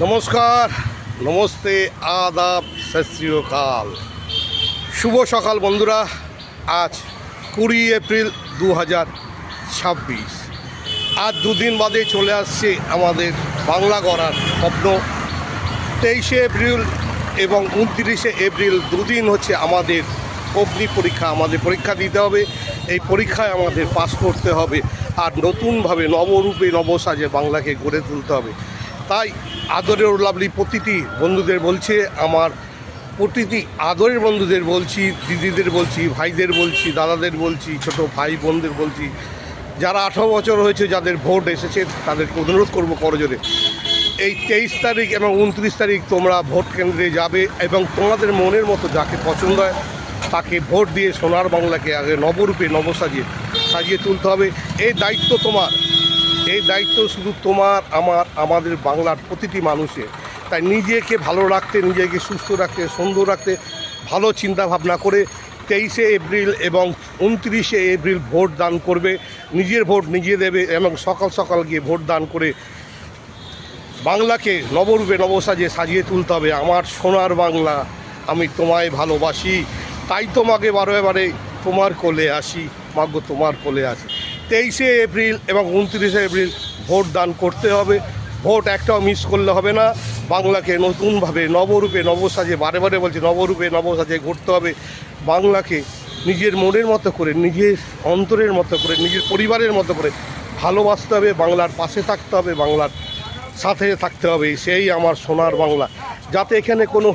নমস্কার, নমস্তে, আদাব, সত শ্রী অকাল। শুভ সকাল বন্ধুরা। আজ 20 এপ্রিল 2026। আজ দুদিন বাদে চলে আসছে আমাদের বাংলা গড়ার স্বপ্ন। 23 এপ্রিল এবং 29 এপ্রিল দুদিন হচ্ছে আমাদের অগ্নি পরীক্ষা। আমাদের পরীক্ষা দিতে হবে। এই পরীক্ষায় আমাদের পাস করতে হবে আর নতুনভাবে নবরূপে নবসাজে বাংলাকে গড়ে তুলতে হবে। তাই আদরের লাভলি প্রতিটি বন্ধুদের বলছে, আমার প্রতিটি আদরের বন্ধুদের বলছি, দিদিদের বলছি, ভাইদের বলছি, দাদাদের বলছি, ছোট ভাই বোনদের বলছি, যারা 18 বছর হয়েছে, যাদের ভোট এসেছে, তাদেরকে অনুরোধ করবো করজোরে, এই 23 তারিখ এবং 29 তারিখ তোমরা ভোট কেন্দ্রে যাবে এবং তোমাদের মনের মতো যাকে পছন্দ হয় তাকে ভোট দিয়ে সোনার বাংলাকে আগে নবরূপে সাজিয়ে তুলতে হবে। এই দায়িত্ব তোমার, এই দায়িত্ব শুধু তোমার, আমাদের বাংলার প্রতিটি মানুষের। তাই নিজেকে ভালো রাখতে, নিজেকে সুস্থ রাখতে, সুন্দর রাখতে ভালো চিন্তা ভাবনা করে 23 এপ্রিল এবং 29 এপ্রিল ভোট দান করবে। নিজের ভোট নিজে দেবে এবং সকাল সকাল গিয়ে ভোট দান করে বাংলাকে নবরূপে সাজিয়ে তুলতে হবে। আমার সোনার বাংলা, আমি তোমায় ভালোবাসি, তাই তোমাকে বারে তোমার কোলে আসি, মাগো তোমার কোলে আসি। 23 এপ্রিল এবং 29 এপ্রিল ভোট দান করতে হবে। ভোট একটাও মিস করলে হবে না। বাংলাকে নতুনভাবে নবরূপে নবসাজে, বারে বলছি, নবরূপে নবসাজে গড়তে হবে। বাংলাকে নিজের মনের মতো করে, নিজের অন্তরের মতো করে, নিজের পরিবারের মতো করে ভালোবাসতে হবে। বাংলার পাশে থাকতে হবে, বাংলার সাথে থাকতে হবে। সেই আমার সোনার বাংলা। যাতে এখানে কোনো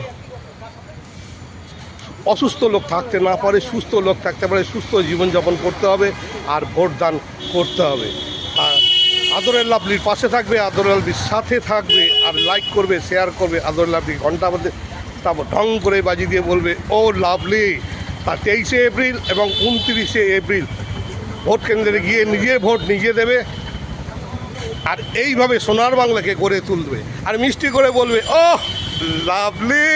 অসুস্থ লোক থাকতে না পারে, সুস্থ লোক থাকতে পারে, সুস্থ জীবনযাপন করতে হবে আর ভোট দান করতে হবে। আর আদরের লাভলির পাশে থাকবে, আদরের লাভলির সাথে থাকবে আর লাইক করবে, শেয়ার করবে। আদরের লাভলি ঘন্টা মধ্যে তারপর ঢং করে বাজিয়ে দিয়ে বলবে, ও লাভলি। আর 23 এপ্রিল এবং 29 এপ্রিল ভোট কেন্দ্রে গিয়ে নিজের ভোট নিজে দেবে আর এইভাবে সোনার বাংলাকে গড়ে তুলবে আর মিষ্টি করে বলবে, ও লাভলি।